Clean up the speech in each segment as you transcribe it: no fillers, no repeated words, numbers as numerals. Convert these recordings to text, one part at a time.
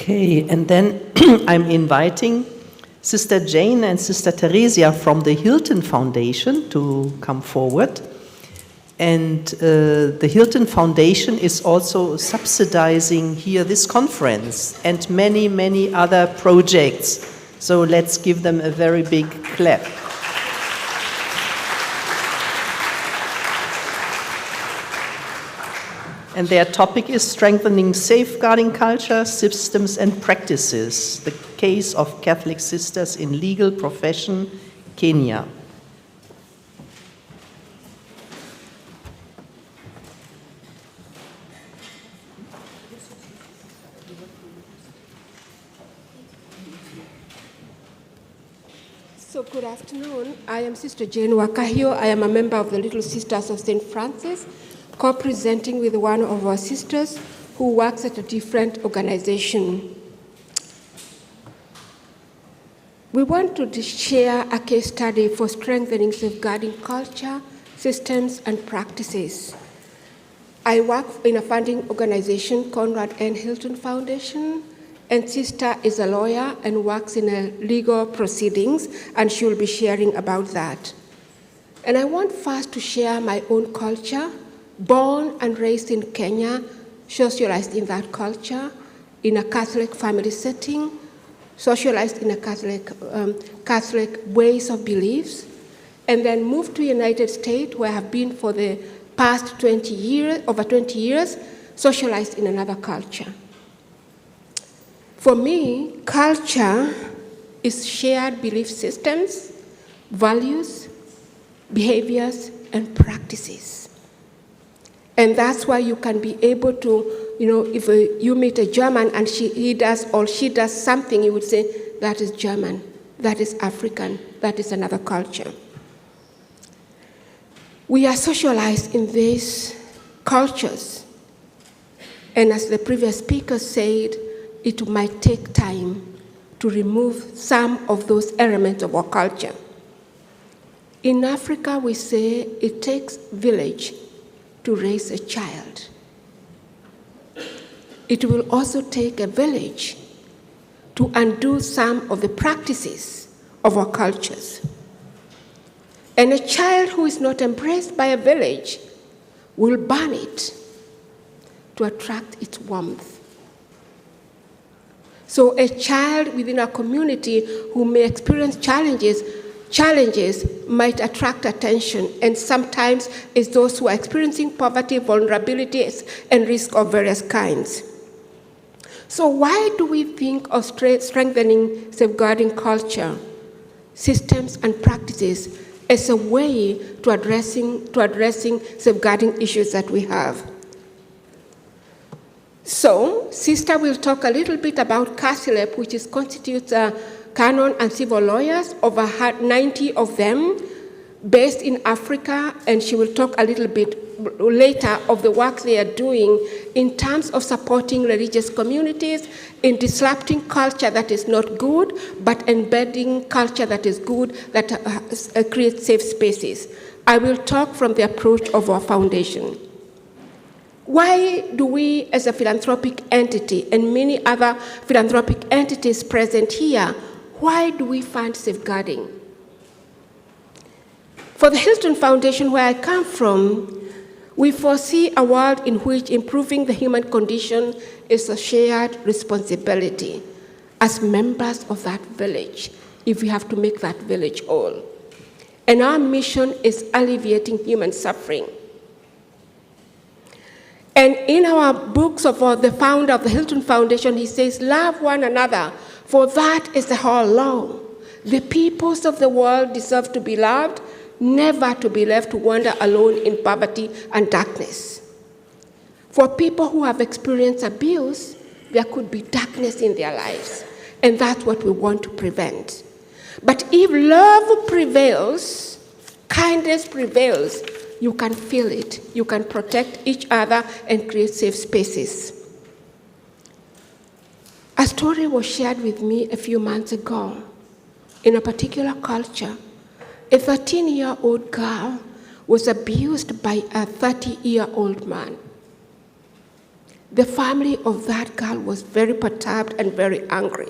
Okay, and then I'm inviting Sister Jane and Sister Teresiah from the Hilton Foundation to come forward. And the Hilton Foundation is also subsidizing here this conference and many, many other projects. So let's give them a very big clap. And their topic is strengthening safeguarding culture, systems and practices, the case of Catholic sisters in legal profession, Kenya. So good afternoon. I am Sister Jane Wakahiu. I am a member of the Little Sisters of St. Francis, co-presenting with one of our sisters who works at a different organization. We want to share a case study for strengthening safeguarding culture, systems, and practices. I work in a funding organization, Conrad N. Hilton Foundation, and Sister is a lawyer and works in a legal proceedings, and she will be sharing about that. And I want first to share my own culture, born and raised in Kenya, socialized in that culture, in a Catholic family setting, socialized in a Catholic ways of beliefs, and then moved to the United States, where I have been for the past 20 years, over 20 years, socialized in another culture. For me, culture is shared belief systems, values, behaviors, and practices. And that's why you can be able to, if you meet a German and he does or she does something, you would say, that is German, that is African, that is another culture. We are socialized in these cultures. And as the previous speaker said, it might take time to remove some of those elements of our culture. In Africa, we say it takes village to raise a child. It will also take a village to undo some of the practices of our cultures. And a child who is not embraced by a village will burn it to attract its warmth. So a child within a community who may experience challenges might attract attention, and sometimes it's those who are experiencing poverty, vulnerabilities, and risk of various kinds. So why do we think of strengthening safeguarding culture, systems, and practices as a way to addressing safeguarding issues that we have? So, Sister will talk a little bit about CASILEP, which constitutes canon and civil lawyers, over 90 of them based in Africa, and she will talk a little bit later of the work they are doing in terms of supporting religious communities, in disrupting culture that is not good, but embedding culture that is good, that creates safe spaces. I will talk from the approach of our foundation. Why do we, as a philanthropic entity, and many other philanthropic entities present here, why do we fund safeguarding? For the Hilton Foundation, where I come from, we foresee a world in which improving the human condition is a shared responsibility as members of that village, if we have to make that village whole. And our mission is alleviating human suffering. And in our books of the founder of the Hilton Foundation, he says, love one another, for that is the whole law. The peoples of the world deserve to be loved, never to be left to wander alone in poverty and darkness. For people who have experienced abuse, there could be darkness in their lives, and that's what we want to prevent. But if love prevails, kindness prevails, you can feel it. You can protect each other and create safe spaces. A story was shared with me a few months ago. In a particular culture, a 13-year-old girl was abused by a 30-year-old man. the family of that girl was very perturbed and very angry.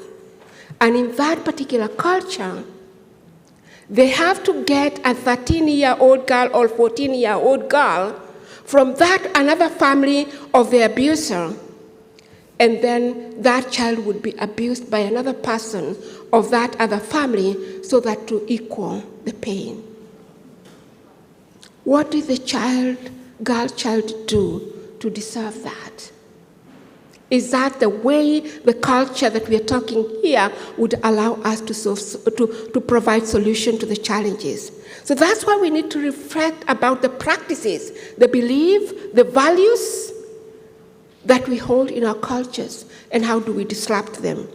And in that particular culture, they have to get a 13-year-old girl or 14-year-old girl from that another family of the abuser, and then that child would be abused by another person of that other family so that to equal the pain. What did the girl child do to deserve that? Is that the way the culture that we are talking here would allow us to provide solution to the challenges? So that's why we need to reflect about the practices, the belief, the values that we hold in our cultures, and how do we disrupt them.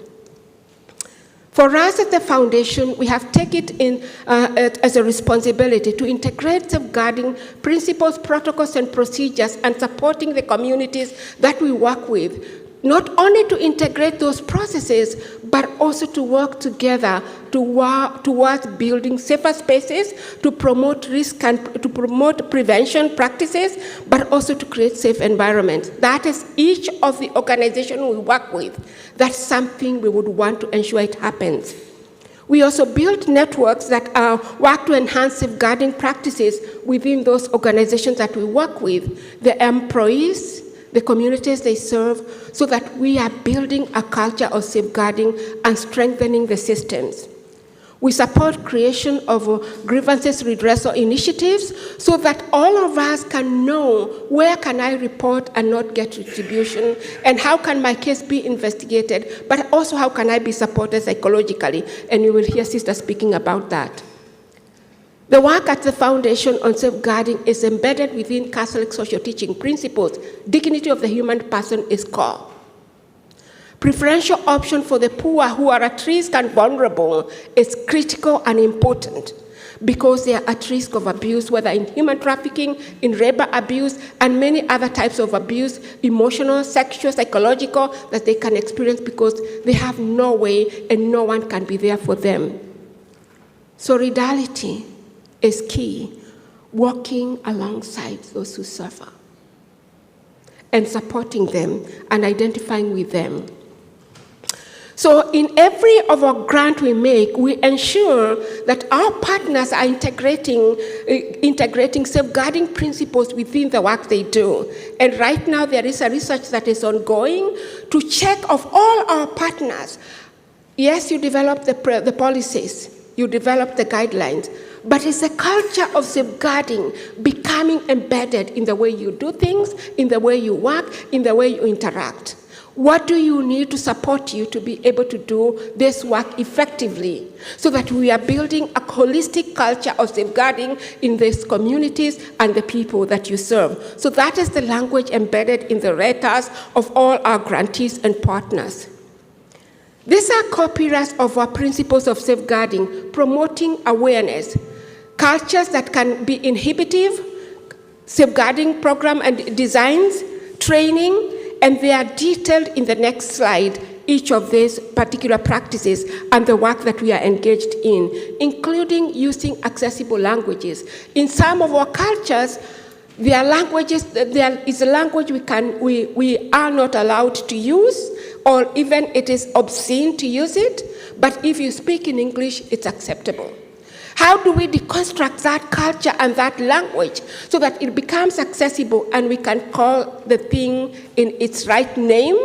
For us at the foundation, we have taken it in as a responsibility to integrate safeguarding principles, protocols, and procedures, and supporting the communities that we work with, not only to integrate those processes, but also to work together towards building safer spaces, to promote risk and to promote prevention practices, but also to create safe environments. That is each of the organizations we work with. That's something we would want to ensure it happens. We also build networks that work to enhance safeguarding practices within those organizations that we work with, the employees, the communities they serve, so that we are building a culture of safeguarding and strengthening the systems. We support creation of grievances redressal initiatives so that all of us can know where can I report and not get retribution, and how can my case be investigated, but also how can I be supported psychologically, and you will hear Sister speaking about that. The work at the Foundation on Safeguarding is embedded within CASILEP social teaching principles. Dignity of the human person is core. Preferential option for the poor who are at risk and vulnerable is critical and important because they are at risk of abuse, whether in human trafficking, in labor abuse, and many other types of abuse, emotional, sexual, psychological, that they can experience because they have no way and no one can be there for them. Solidarity is key, walking alongside those who suffer and supporting them and identifying with them. So in every of our grant we make, we ensure that our partners are integrating safeguarding principles within the work they do. And right now there is a research that is ongoing to check of all our partners. Yes, you develop the policies, you develop the guidelines, but it's a culture of safeguarding becoming embedded in the way you do things, in the way you work, in the way you interact. What do you need to support you to be able to do this work effectively so that we are building a holistic culture of safeguarding in these communities and the people that you serve? So that is the language embedded in the letters of all our grantees and partners. These are core pillars of our principles of safeguarding, promoting awareness, cultures that can be inhibitive, safeguarding program and designs, training, and they are detailed in the next slide, each of these particular practices and the work that we are engaged in, including using accessible languages. In some of our cultures, there is a language we are not allowed to use, or even it is obscene to use it, but if you speak in English, it's acceptable. How do we deconstruct that culture and that language so that it becomes accessible and we can call the thing in its right name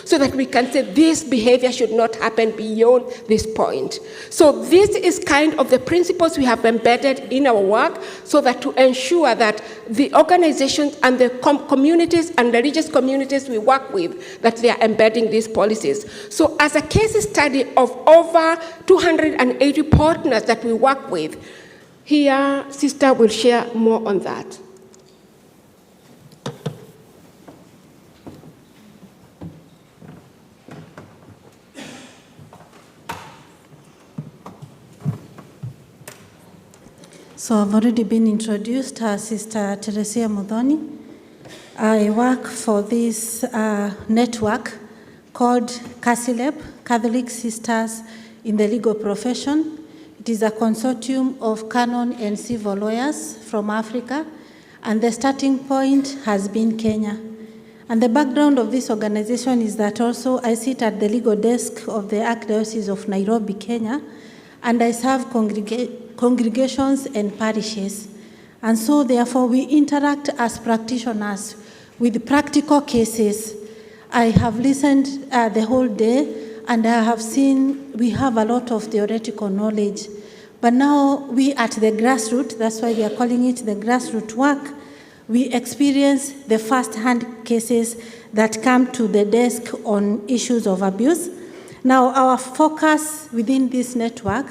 so that we can say this behavior should not happen beyond this point? So this is kind of the principles we have embedded in our work so that to ensure that the organizations and the communities and religious communities we work with, that they are embedding these policies. So as a case study of over 280 partners that we work with, here, Sister will share more on that. So I've already been introduced as Sister Teresiah Muthoni. I work for this network called CASILEP, Catholic Sisters in the Legal Profession. It is a consortium of canon and civil lawyers from Africa, and the starting point has been Kenya. And the background of this organization is that also I sit at the legal desk of the Archdiocese of Nairobi, Kenya, and I serve congregations and parishes. And so therefore we interact as practitioners with practical cases. I have listened the whole day, and I have seen we have a lot of theoretical knowledge. But now we at the grassroots, that's why we are calling it the grassroots work, we experience the first-hand cases that come to the desk on issues of abuse. Now our focus within this network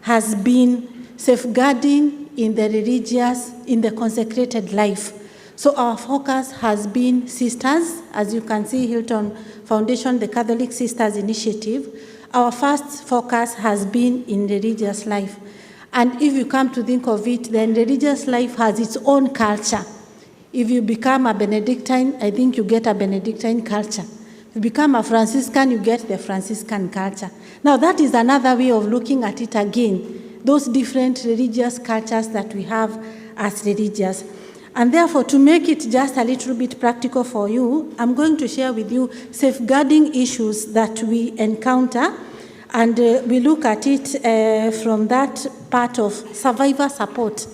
has been safeguarding in the religious, in the consecrated life. So our focus has been sisters, as you can see, Hilton Foundation, the Catholic Sisters Initiative. Our first focus has been in religious life. And if you come to think of it, then religious life has its own culture. If you become a Benedictine, I think you get a Benedictine culture. If you become a Franciscan, you get the Franciscan culture. Now that is another way of looking at it again, those different religious cultures that we have as religious. And therefore, to make it just a little bit practical for you, I'm going to share with you safeguarding issues that we encounter, and we look at it from that part of survivor support,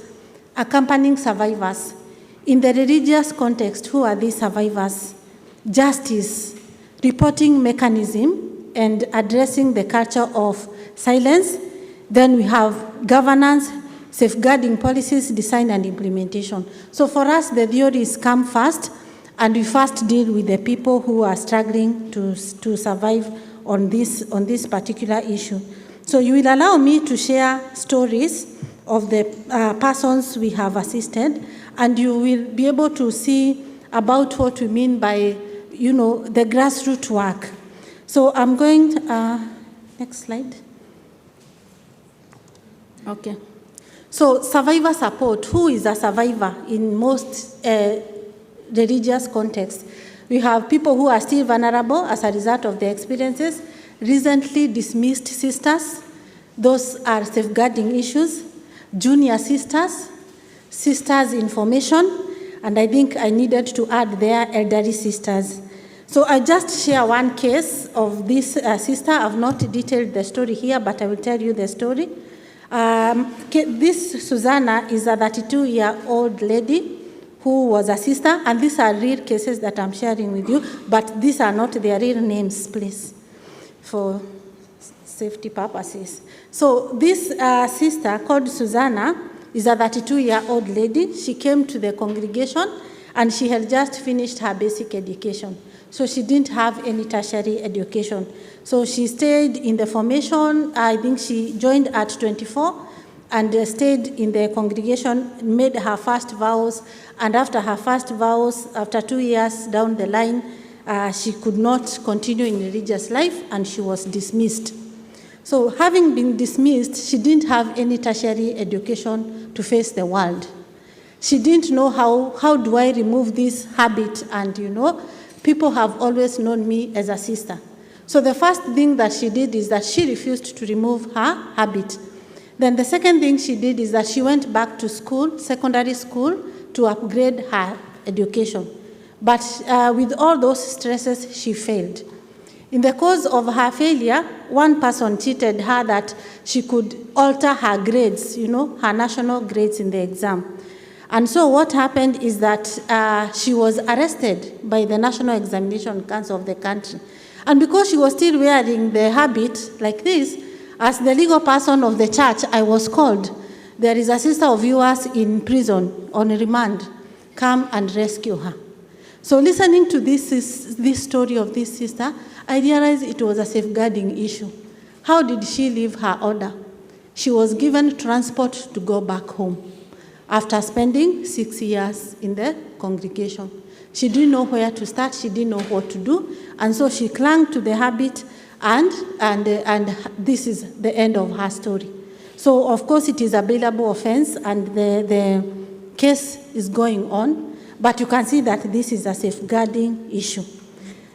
accompanying survivors. In the religious context, who are these survivors? Justice, reporting mechanism, and addressing the culture of silence. Then we have governance, safeguarding policies, design, and implementation. So for us, the theories come first, and we first deal with the people who are struggling to survive on this particular issue. So you will allow me to share stories of the persons we have assisted, and you will be able to see about what we mean by, the grassroots work. So I'm going, next slide. Okay. So survivor support, who is a survivor in most religious contexts? We have people who are still vulnerable as a result of their experiences, recently dismissed sisters, those are safeguarding issues, junior sisters, sisters in formation, and I think I needed to add there elderly sisters. So I just share one case of this sister. I've not detailed the story here, but I will tell you the story. This Susanna is a 32-year-old lady who was a sister, and these are real cases that I'm sharing with you, but these are not their real names, please, for safety purposes. So this sister called Susanna is a 32-year-old lady. She came to the congregation, and she had just finished her basic education. So she didn't have any tertiary education. So she stayed in the formation. I think she joined at 24 and stayed in the congregation, made her first vows. And after her first vows, after 2 years down the line, she could not continue in religious life, and she was dismissed. So having been dismissed, she didn't have any tertiary education to face the world. She didn't know how do I remove this habit, and people have always known me as a sister. So the first thing that she did is that she refused to remove her habit. Then the second thing she did is that she went back to school, secondary school, to upgrade her education. But with all those stresses, she failed. In the course of her failure, one person cheated her that she could alter her grades, her national grades in the exam. And so what happened is that she was arrested by the National Examination Council of the country. And because she was still wearing the habit like this, as the legal person of the church, I was called. There is a sister of yours in prison on remand. Come and rescue her. So listening to this story of this sister, I realized it was a safeguarding issue. How did she leave her order? She was given transport to go back home after spending 6 years in the congregation. She didn't know where to start, she didn't know what to do, and so she clung to the habit, and this is the end of her story. So of course it is a bailable offense, and the case is going on, but you can see that this is a safeguarding issue.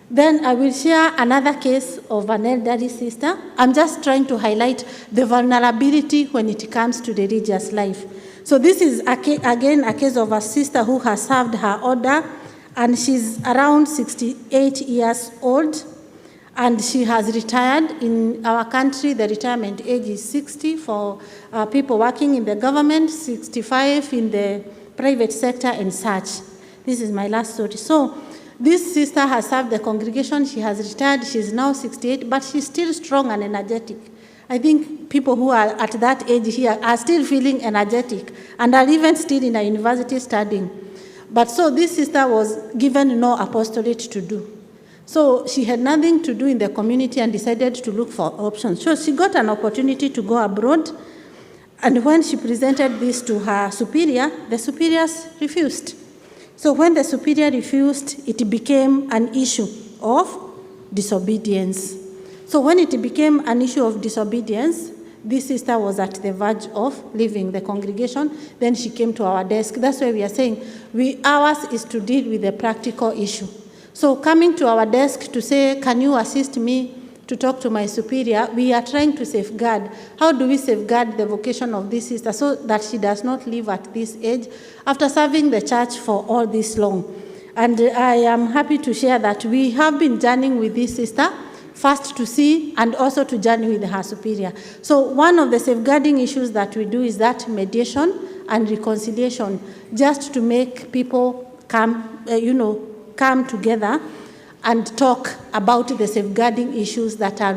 Then I will share another case of an elderly sister. I'm just trying to highlight the vulnerability when it comes to religious life. So this is, again, a case of a sister who has served her order and she's around 68 years old, and she has retired. In our country, the retirement age is 60 for people working in the government, 65 in the private sector and such. This is my last story. So this sister has served the congregation. She has retired. She's now 68, but she's still strong and energetic. I think people who are at that age here are still feeling energetic and are even still in a university studying. But so this sister was given no apostolate to do. So she had nothing to do in the community and decided to look for options. So she got an opportunity to go abroad, and when she presented this to her superior, the superiors refused. So when the superior refused, it became an issue of disobedience. So when it became an issue of disobedience, this sister was at the verge of leaving the congregation. Then she came to our desk. That's why we are saying ours is to deal with the practical issue. So coming to our desk to say, can you assist me to talk to my superior, we are trying to safeguard. How do we safeguard the vocation of this sister so that she does not leave at this age after serving the church for all this long? And I am happy to share that we have been journeying with this sister, first to see and also to journey with her superior. So one of the safeguarding issues that we do is that mediation and reconciliation, just to make people come together and talk about the safeguarding issues that are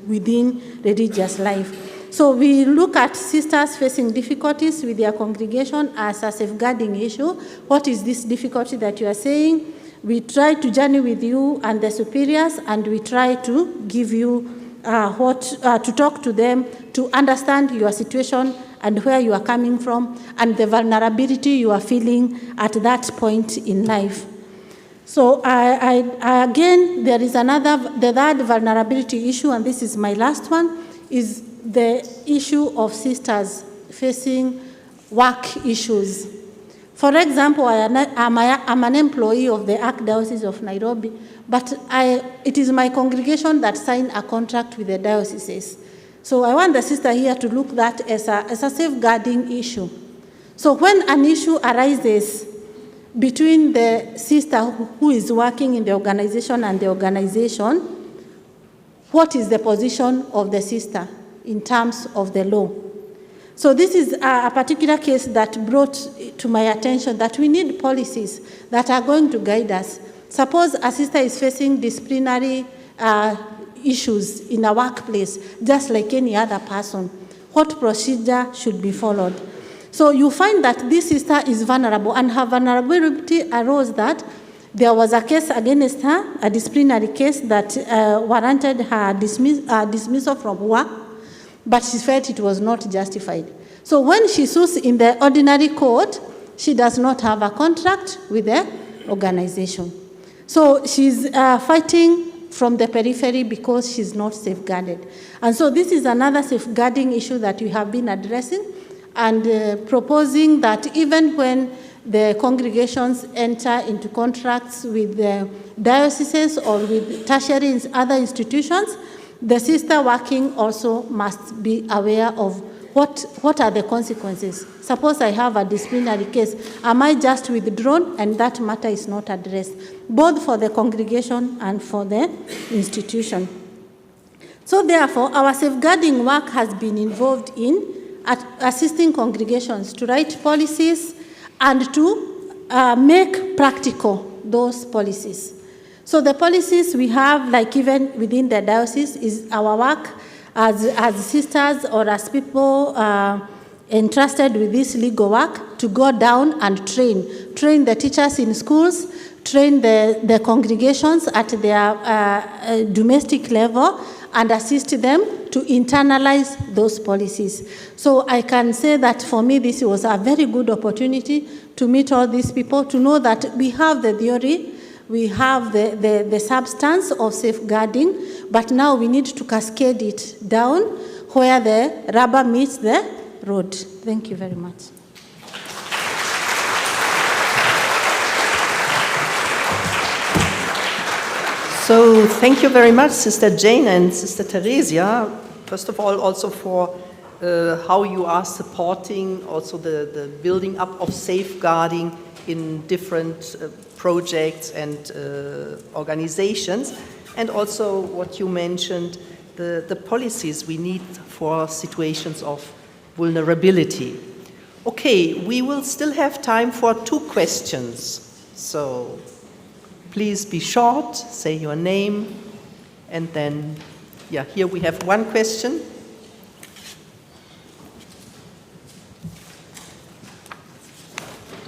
within religious life. So we look at sisters facing difficulties with their congregation as a safeguarding issue. What is this difficulty that you are saying? We try to journey with you and the superiors, and we try to give you to talk to them, to understand your situation and where you are coming from, and the vulnerability you are feeling at that point in life. So again, there is the third vulnerability issue, and this is my last one, is the issue of sisters facing work issues. For example, I'm an employee of the Archdiocese of Nairobi, but it is my congregation that signed a contract with the dioceses. So I want the sister here to look at that as a safeguarding issue. So when an issue arises between the sister who is working in the organization and the organization, what is the position of the sister in terms of the law? So this is a particular case that brought to my attention that we need policies that are going to guide us. Suppose a sister is facing disciplinary issues in a workplace, just like any other person. What procedure should be followed? So you find that this sister is vulnerable, and her vulnerability arose that there was a case against her, a disciplinary case that warranted her dismissal from work, but she felt it was not justified. So when she sues in the ordinary court, she does not have a contract with the organization. So she's fighting from the periphery because she's not safeguarded. And so this is another safeguarding issue that we have been addressing, and proposing that even when the congregations enter into contracts with the dioceses or with tertiary and other institutions, the sister working also must be aware of what are the consequences. Suppose I have a disciplinary case, am I just withdrawn and that matter is not addressed, both for the congregation and for the institution? So therefore, our safeguarding work has been involved in assisting congregations to write policies and to make practical those policies. So the policies we have, like even within the diocese, is our work as sisters or as people entrusted with this legal work to go down and train the teachers in schools, train the congregations at their domestic level, and assist them to internalize those policies. So I can say that for me, this was a very good opportunity to meet all these people, to know that we have the theory, we have the substance of safeguarding, but now we need to cascade it down where the rubber meets the road. Thank you very much. So thank you very much, Sister Jane and Sister Teresiah. First of all, also for how you are supporting also the building up of safeguarding in different projects and organizations, and also what you mentioned, the policies we need for situations of vulnerability. Okay, we will still have time for 2 questions. So please be short, say your name, and then, yeah, here we have 1 question.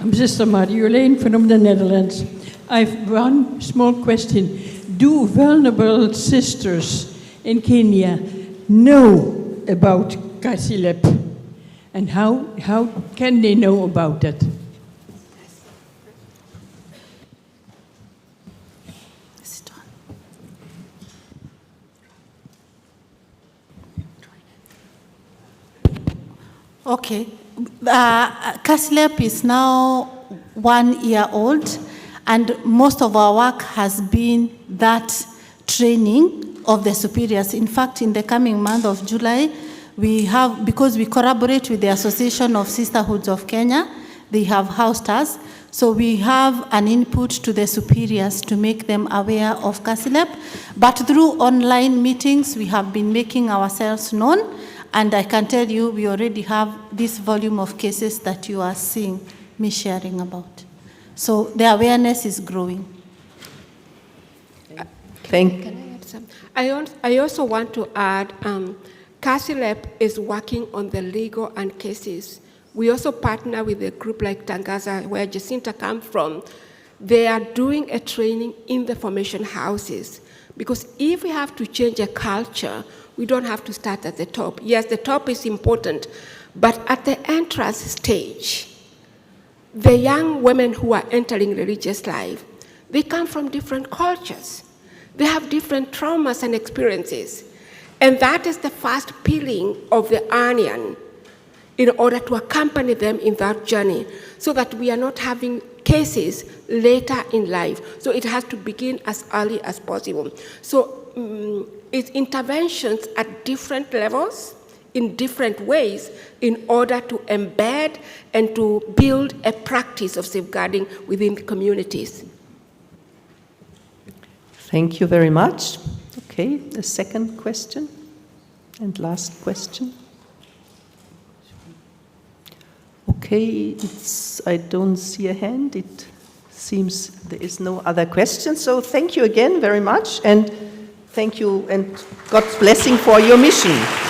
I'm Sister Marjolein from the Netherlands. I have 1 small question. Do vulnerable sisters in Kenya know about CASILEP? And how can they know about that? Okay. CASILEP is now 1 year old, and most of our work has been that training of the superiors. In fact, in the coming month of July, we have, because we collaborate with the Association of Sisterhoods of Kenya, they have housed us. So we have an input to the superiors to make them aware of CASILEP. But through online meetings, we have been making ourselves known. And I can tell you, we already have this volume of cases that you are seeing me sharing about. So the awareness is growing. Can I add something? I also want to add, CASILEP is working on the legal and cases. We also partner with a group like Tangaza, where Jacinta comes from. They are doing a training in the formation houses. Because if we have to change a culture, we don't have to start at the top. Yes, the top is important, but at the entrance stage, the young women who are entering religious life, they come from different cultures. They have different traumas and experiences. And that is the first peeling of the onion in order to accompany them in that journey, so that we are not having cases later in life. So it has to begin as early as possible. So it's interventions at different levels, in different ways, in order to embed and to build a practice of safeguarding within the communities. Thank you very much. Okay, the second question and last question. Okay, I don't see a hand. It seems there is no other question. So thank you again very much, and thank you and God's blessing for your mission.